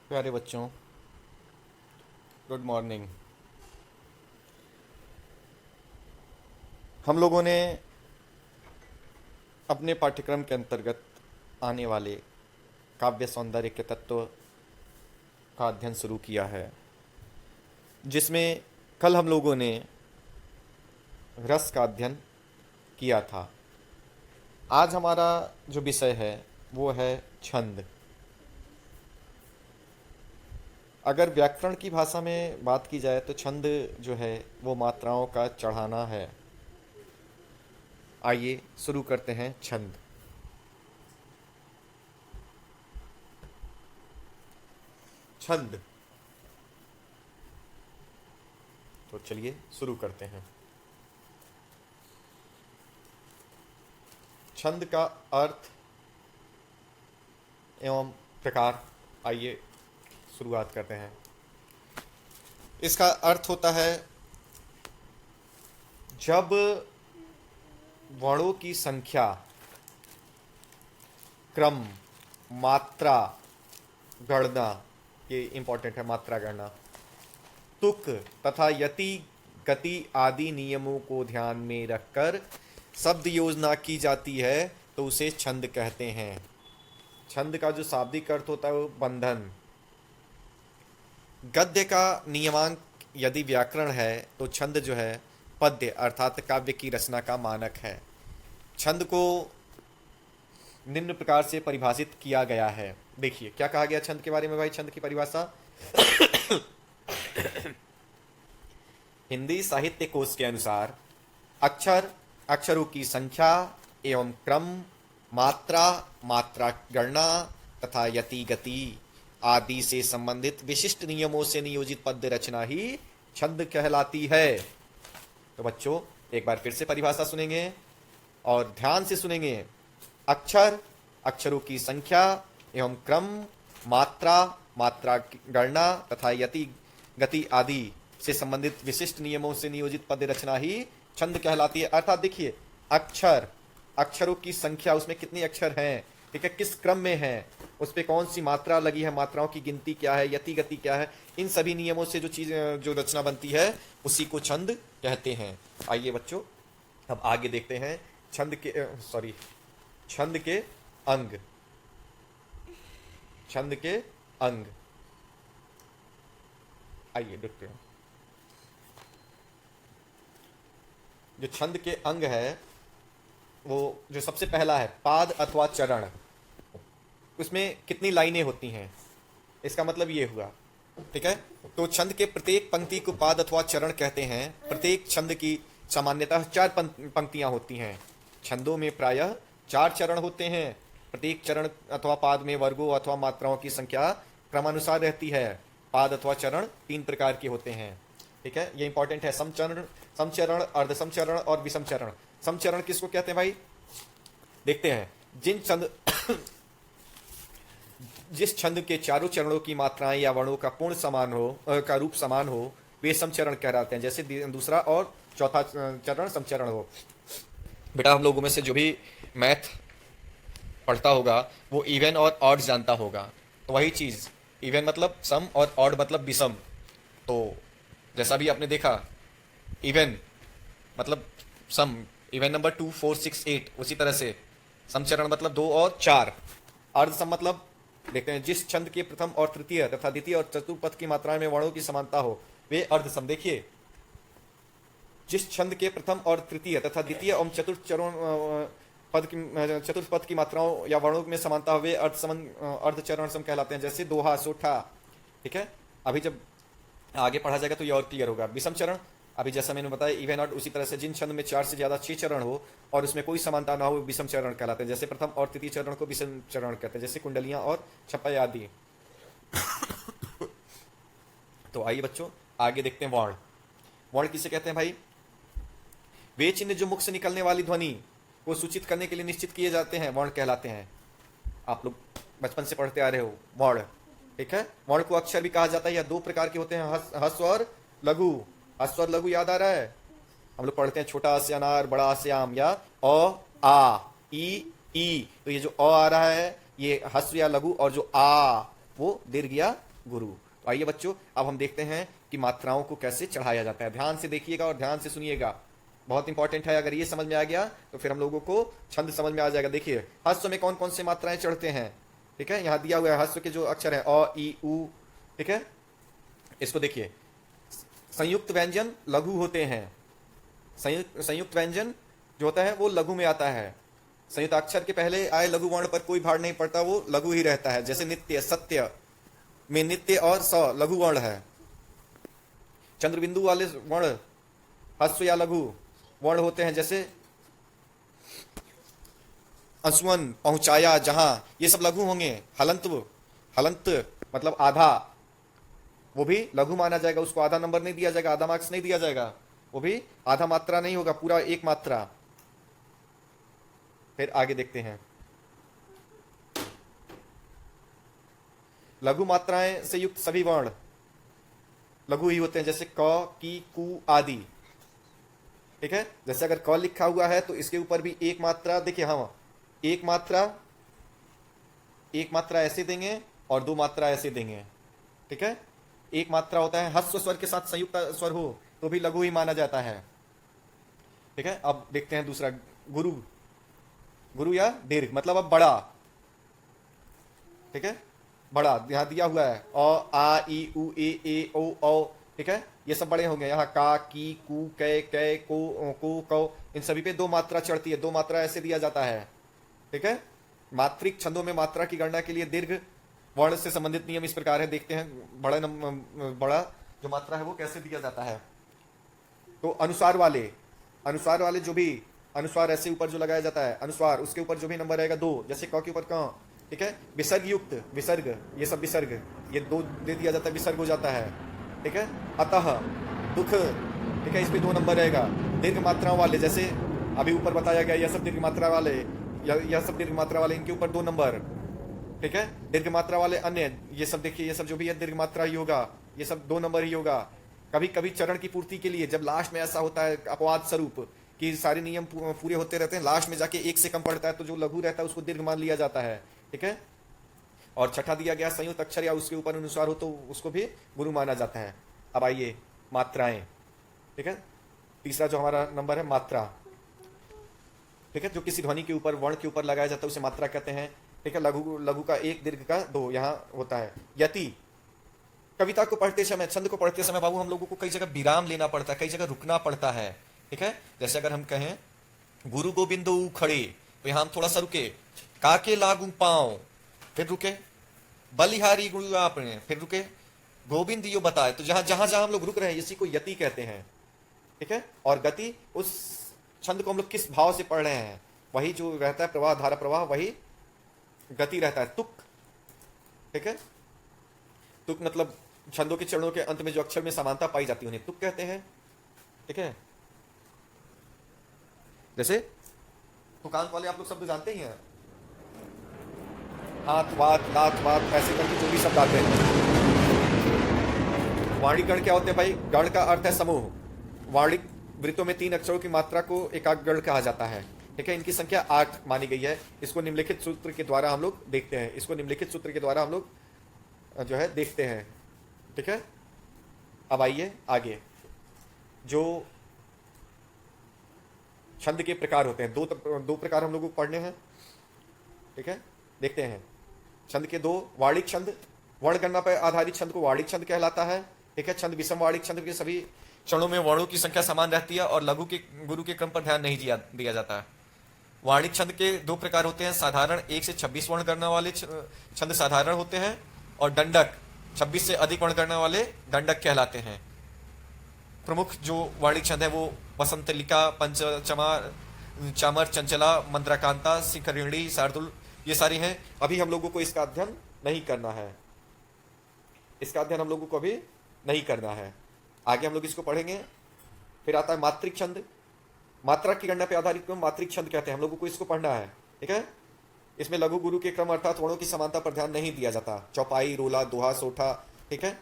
प्यारे बच्चों, good morning. हम लोगों ने अपने पाठ्यक्रम के अंतर्गत आने वाले काव्य सौंदर्य के तत्व का अध्ययन शुरू किया है, जिसमें कल हम लोगों ने रस का अध्ययन किया था। आज हमारा जो विषय है वो है छंद। अगर व्याकरण की भाषा में बात की जाए तो छंद जो है वो मात्राओं का चढ़ाना है। आइए शुरू करते हैं छंद। छंद, तो चलिए शुरू करते हैं। छंद का अर्थ एवं प्रकार, आइए शुरुआत करते हैं। इसका अर्थ होता है जब वर्णों की संख्या, क्रम, मात्रा गणना, ये इंपॉर्टेंट है, मात्रा गणना, तुक तथा यति, गति आदि नियमों को ध्यान में रखकर शब्द योजना की जाती है तो उसे छंद कहते हैं। छंद का जो शाब्दिक अर्थ होता है वो बंधन। गद्य का नियमांक यदि व्याकरण है तो छंद जो है पद्य अर्थात काव्य की रचना का मानक है। छंद को निम्न प्रकार से परिभाषित किया गया है। देखिए क्या कहा गया छंद के बारे में भाई। छंद की परिभाषा हिंदी साहित्य कोश के अनुसार अक्षर, अक्षरों की संख्या एवं क्रम, मात्रा, मात्रा गणना तथा यति, गति आदि से संबंधित विशिष्ट नियमों से नियोजित पद्य रचना ही छंद कहलाती है। तो बच्चों एक बार फिर से परिभाषा सुनेंगे और ध्यान से सुनेंगे। अक्षर, अक्षरों की संख्या एवं क्रम, मात्रा, मात्रा गणना तथा यति, गति आदि से संबंधित विशिष्ट नियमों से नियोजित पद्य रचना ही छंद कहलाती है। अर्थात देखिए, अक्षर, अक्षरों की संख्या, उसमें कितने अक्षर हैं, ठीक है, किस क्रम में है, उस पर कौन सी मात्रा लगी है, मात्राओं की गिनती क्या है, यति गति क्या है, इन सभी नियमों से जो रचना बनती है उसी को छंद कहते हैं। आइए बच्चों अब आगे देखते हैं छंद के अंग। छंद के अंग, आइए देखते हैं। जो छंद के अंग है वो जो सबसे पहला है पाद अथवा चरण। उसमें कितनी लाइनें होती हैं, इसका मतलब ये हुआ, ठीक है। तो छंद के प्रत्येक पंक्ति को पाद अथवा चरण कहते हैं। प्रत्येक छंद की सामान्यतः 4 पंक्तियां होती हैं। छंदों में प्रायः 4 चरण होते हैं। प्रत्येक चरण अथवा पाद में वर्गों अथवा मात्राओं की संख्या क्रमानुसार रहती है। पाद अथवा चरण 3 प्रकार के होते हैं, ठीक है, ये इंपॉर्टेंट है। समचरण, समचरण, अर्ध समचरण और विषम चरण। समचरण किसको कहते हैं भाई, देखते हैं। जिस छंद के चारों चरणों की मात्राएं या वर्णों का पूर्ण समान हो, का रूप समान हो, वे समचरण कहलाते हैं। जैसे दूसरा और चौथा चरण समचरण हो। बेटा हम लोगों में से जो भी मैथ पढ़ता होगा वो इवन और ऑड जानता होगा। तो वही चीज, इवन मतलब सम और ऑड मतलब विषम। तो जैसा भी आपने देखा, इवन मतलब सम, इवन नंबर 2 4 6 8, उसी तरह से समचरण मतलब 2 और 4। अर्ध सम मतलब देखते हैं जिस छंद के प्रथम और तृतीय तथा द्वितीय और चतुर्पद की मात्राएं में वर्णों की समानता हो वे अर्ध सम। देखिए जिस छंद के प्रथम और तृतीय तथा द्वितीय एवं चतुर्पद की मात्राओं या वर्णों में समानता हो वे अर्धचरण सम कहलाते हैं। जैसे दोहा, सोठा, ठीक है। अभी जब आगे पढ़ा जाएगा तो ये और क्लियर होगा। विषम चरण, अभी जैसा मैंने बताया इवन और उसी तरह से जिन छंद में 4 से ज्यादा 6 चरण हो और उसमें कोई समानता ना हो विषम चरण कहलाते हैं। जैसे प्रथम और तृतीय चरण को विषम चरण कहते हैं, जैसे कुंडलियां और छप्पय आदि। तो आइए बच्चों आगे देखते हैं वर्ण। वर्ण किसे कहते हैं भाई, वे चिन्ह जो मुख से निकलने वाली ध्वनि को सूचित करने के लिए निश्चित किए जाते हैं वर्ण कहलाते हैं। आप लोग बचपन से पढ़ते आ रहे हो वर्ण, ठीक है। वर्ण को अक्षर भी कहा जाता है। या 2 प्रकार के होते हैं, ह्रस्व और लघु। ह्रस्व और लघु याद आ रहा है, हम लोग पढ़ते हैं छोटा से अनार, बड़ा से आम, या अ आ ई। तो ये जो अ आ रहा है ये ह्रस्व या लघु, और जो आ वो दीर्घ या गुरु। तो आइए बच्चों, अब हम देखते हैं कि मात्राओं को कैसे चढ़ाया जाता है। ध्यान से देखिएगा और ध्यान से सुनिएगा, बहुत इंपॉर्टेंट है। अगर ये समझ में आ गया तो फिर हम लोगों को छंद समझ में आ जाएगा। देखिए हस्व में कौन कौन से मात्राएं चढ़ते हैं, ठीक है, यहाँ दिया हुआ है हस्व के जो अक्षर है अ ई उ, ठीक है। इसको देखिए, संयुक्त व्यंजन लघु होते हैं। संयुक्त व्यंजन जो होता है वो लघु में आता है। संयुक्त अक्षर के पहले आए लघु वर्ण पर कोई भार नहीं पड़ता, वो लघु ही रहता है। जैसे नित्य, सत्य में नित्य और स लघु वर्ण है। चंद्रबिंदु वाले वर्ण हस्व या लघु वर्ण होते हैं, जैसे अंशुमन, पहुंचाया, जहां, ये सब लघु होंगे। हलंत, हलंत मतलब आधा, वो भी लघु माना जाएगा, उसको आधा नंबर नहीं दिया जाएगा, आधा मार्क्स नहीं दिया जाएगा, वो भी आधा मात्रा नहीं होगा, पूरा एक मात्रा। फिर आगे देखते हैं, लघु मात्राएं से युक्त सभी वर्ण लघु ही होते हैं, जैसे क, की, कु आदि, ठीक है। जैसे अगर क लिखा हुआ है तो इसके ऊपर भी एक मात्रा, देखिए हाँ, एक मात्रा ऐसे देंगे और दो मात्रा ऐसे देंगे, ठीक है। एक मात्रा होता है, हस्व स्वर के साथ संयुक्त स्वर हो तो भी लघु ही माना जाता है, ठीक है। अब देखते हैं दूसरा, गुरु, गुरु या दीर्घ मतलब अब बड़ा, ठीक है, बड़ा यहां दिया हुआ है अ आ ई उ ए ओ औ, ठीक है, ये सब बड़े होंगे। यहाँ का, की, कु, कै, को, कौ, इन सभी पे दो मात्रा चढ़ती है, दो मात्रा ऐसे दिया जाता है, ठीक है। मात्रिक छंदों में मात्रा की गणना के लिए दीर्घ वर्ण से संबंधित नियम इस प्रकार है। देखते हैं बड़ा जो मात्रा है वो कैसे दिया जाता है। तो अनुसार वाले जो भी अनुस्वार ऐसे ऊपर जो लगाया जाता है अनुस्वार, उसके ऊपर जो भी नंबर रहेगा दो, जैसे क के ऊपर क, ठीक है। विसर्ग युक्त, विसर्ग, ये सब विसर्ग, ये दो दे दिया जाता है, विसर्ग हो जाता है, ठीक है। अतः, दुख, ठीक है, इस पे दो नंबर रहेगा। दीर्घ मात्राओं वाले, जैसे अभी ऊपर बताया गया, यह सब दीर्घ मात्रा वाले, यह सब दीर्घ मात्रा वाले, इनके ऊपर दो नंबर, ठीक है। दीर्घ मात्रा वाले अन्य, ये सब देखिए, ये सब जो भी है दीर्घ मात्रा ही होगा, ये सब दो नंबर ही होगा। कभी कभी चरण की पूर्ति के लिए, जब लास्ट में ऐसा होता है अपवाद स्वरूप कि सारे नियम पूरे होते रहते हैं, लास्ट में जाके एक से कम पड़ता है तो जो लघु रहता है उसको दीर्घ मान लिया जाता है, ठीक है। और छठा दिया गया संयुक्त अक्षर या उसके ऊपर अनुसार हो तो उसको भी गुरु माना जाता है। अब आइए मात्राएं, ठीक है। तीसरा जो हमारा नंबर है मात्रा, ठीक है, जो किसी ध्वनि के ऊपर वर्ण के ऊपर लगाया जाता है उसे मात्रा कहते हैं, ठीक है। लघु का एक, दीर्घ का दो यहाँ होता है। यति, कविता को पढ़ते समय, छंद को पढ़ते समय बाबू हम लोगों को कई जगह विराम लेना पड़ता है, कई जगह रुकना पड़ता है, ठीक है। जैसे अगर हम कहें गुरु गोविंदो खड़े, तो यहां हम थोड़ा सा रुके, काके लागू पांव, फिर रुके, बलिहारी गुरु आपने, फिर रुके, गोविंद यो बताए। तो जहां जहां हम लोग रुक रहे हैं इसी को यति कहते हैं, ठीक है। और गति, उस छंद को हम लोग किस भाव से पढ़ रहे हैं वही जो रहता है, प्रवाह, धारा प्रवाह, वही गति रहता है। तुक, ठीक है, तुक मतलब छंदों के चरणों के अंत में जो अक्षर में समानता पाई जाती है उन्हें तुक कहते हैं, ठीक है। जैसे तुकांत वाले आप लोग शब्द जानते ही हैं, हाथ, वात, लात, वात, ऐसे करके जो भी शब्द आते हैं। वाणिक गण क्या होते हैं भाई? गण का अर्थ है समूह। वाणिक वृत्तों में 3 अक्षरों की मात्रा को एकाग्र गण कहा जाता है, ठीक है। इनकी संख्या 8 मानी गई है। इसको निम्नलिखित सूत्र के द्वारा हम लोग देखते हैं, इसको निम्नलिखित सूत्र के द्वारा हम लोग जो है देखते हैं, ठीक है। अब आइए आगे, जो छंद के प्रकार होते हैं, दो प्रकार हम लोगों को पढ़ने हैं, ठीक है। देखते हैं छंद के दो। वाणिक छंद, वर्ण गणना पर आधारित छंद को वाणिक छंद कहलाता है, ठीक है। छंद विषम वाणिक छंद के सभी क्षणों में वर्णों की संख्या समान रहती है और लघु के गुरु के क्रम पर ध्यान नहीं दिया जाता है। वाणिक छंद के 2 प्रकार होते हैं, साधारण 1 से 26 वर्ण गणना वाले छंद साधारण होते हैं, और दंडक 26 से अधिक वर्ण गणना वाले दंडक कहलाते हैं। प्रमुख जो वाणिक छंद है वो वसंतलिका, पंचचमा, चामर, चंचला, मंद्राकांता, शिखरिणी, शार्दुल, ये सारी हैं। अभी हम लोगों को इसका अध्ययन नहीं करना है, इसका अध्ययन हम लोगों को अभी नहीं करना है, आगे हम लोग इसको पढ़ेंगे। फिर आता है मात्रिक छंद, मात्रा की गणना पे आधारित को मात्रिक छंद कहते हैं, हम लोगों को इसको पढ़ना है, ठीक है। इसमें लघु गुरु के क्रम अर्थात वर्णों की समानता पर ध्यान नहीं दिया जाता, चौपाई, रोला, दोहा, सोठा, ठीक है।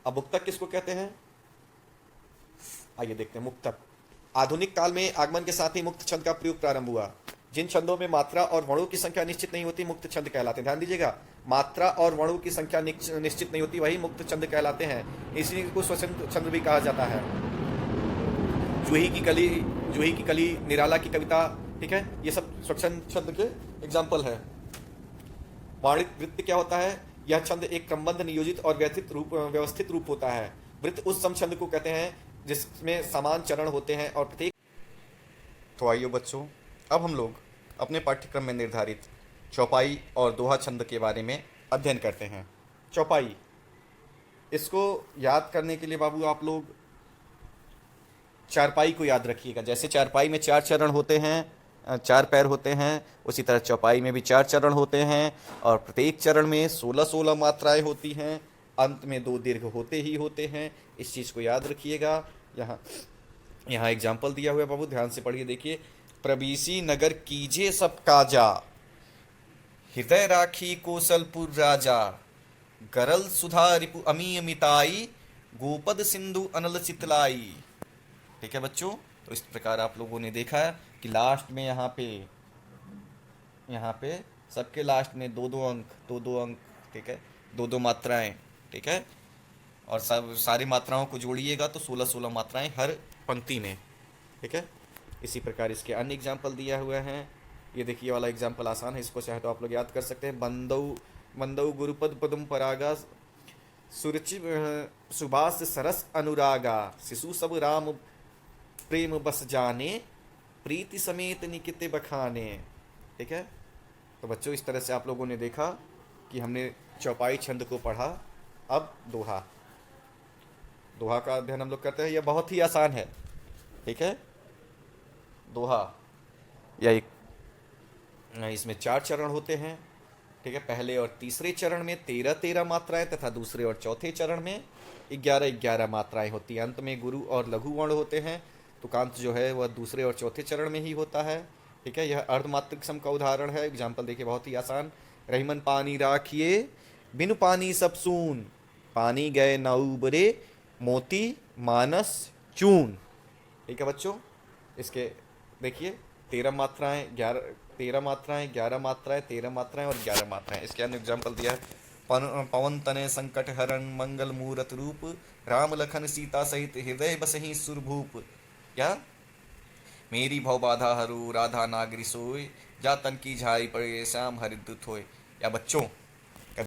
अब मुक्तक किसको कहते हैं? आइए देखते हैं मुक्तक। आधुनिक काल में आगमन के साथ ही मुक्त छंद का प्रयोग प्रारंभ हुआ। जिन छंदों में मात्रा और वर्णों की संख्या निश्चित नहीं होती मुक्त छंद कहलाते हैं। ध्यान दीजिएगा, मात्रा और वर्णों की संख्या निश्चित नहीं होती वही मुक्त छंद कहलाते हैं। इसी को स्वच्छंद छंद भी कहा जाता है। जूही की कली, जूही की कली, निराला की कविता, ठीक है, ये सब स्वच्छंद छंद के एग्जाम्पल है। वाणिक वृत्त क्या होता है? यह छंद एक क्रमबद्ध, नियोजित और व्यवस्थित रूप होता है। वृत्त उस सम छंद को कहते हैं जिसमें समान चरण होते हैं और प्रत्येक। तो आइए बच्चों, अब हम लोग अपने पाठ्यक्रम में निर्धारित चौपाई और दोहा छंद के बारे में अध्ययन करते हैं। चौपाई, इसको याद करने के लिए बाबू आप लोग चारपाई को याद रखिएगा। जैसे चारपाई में 4 चरण होते हैं, 4 पैर होते हैं, उसी तरह चौपाई में भी 4 चरण होते हैं और प्रत्येक चरण में 16-16 मात्राएं होती हैं। अंत में 2 दीर्घ होते ही होते हैं। इस चीज़ को याद रखिएगा। यहाँ एग्जाम्पल दिया हुआ है बाबू, ध्यान से पढ़िए, देखिए। प्रवीसी नगर कीजे सब काजा, हृदय राखी कौशलपुर राजा, गरल सुधा रिपु अमी मिताई, गोपद सिंधु अनल चितलाई। ठीक है बच्चों, तो इस प्रकार आप लोगों ने देखा है कि लास्ट में यहाँ पे सबके लास्ट में 2-2 अंक, 2-2 अंक, ठीक है, 2-2 मात्राएं, ठीक है, और सब सारी मात्राओं को जोड़िएगा तो 16-16 मात्राएं हर पंक्ति में, ठीक है। इसी प्रकार इसके अन्य एग्जाम्पल दिया हुआ है। ये देखिए वाला एग्जाम्पल आसान है, इसको चाहे तो आप लोग याद कर सकते हैं। बंदौ गुरुपद पदम परागा, सुरुचि सुबास सरस अनुरागा, शिशु सब राम प्रेम बस जाने, प्रीति समेत निकित बखाने। ठीक है, तो बच्चों इस तरह से आप लोगों ने देखा कि हमने चौपाई छंद को पढ़ा। अब दोहा का अध्ययन हम लोग करते हैं। यह बहुत ही आसान है, ठीक है। दोहा इसमें 4 चरण होते हैं, ठीक है। पहले और तीसरे चरण में 13-13 मात्राएं तथा दूसरे और चौथे चरण में 11-11 मात्राएं होती हैं। अंत में गुरु और लघु वर्ण होते हैं। तुकांत जो है वह दूसरे और चौथे चरण में ही होता है, ठीक है। यह अर्धमात्रिक सम का उदाहरण है। एग्जाम्पल देखिए, बहुत ही आसान। रहीमन पानी राखिए, बिनु पानी सब सून, पानी गए न उबरे, मोती मानस चून। ठीक है बच्चों, इसके देखिए 13 मात्राएं, 11 मात्राएं, 11 मात्राएं, 13 मात्राएं और 11 मात्राएं। इसके अन्य एग्जाम्पल दिया है। पवन तनय संकट हरण, मंगल मूरत रूप, राम लखन सीता सहित हृदय बसहि सुरभूप। क्या? मेरी भव बाधा हरू, राधा नागरी सोय, जा तन की झाई पड़े, श्याम हरिद्युत होय। या बच्चों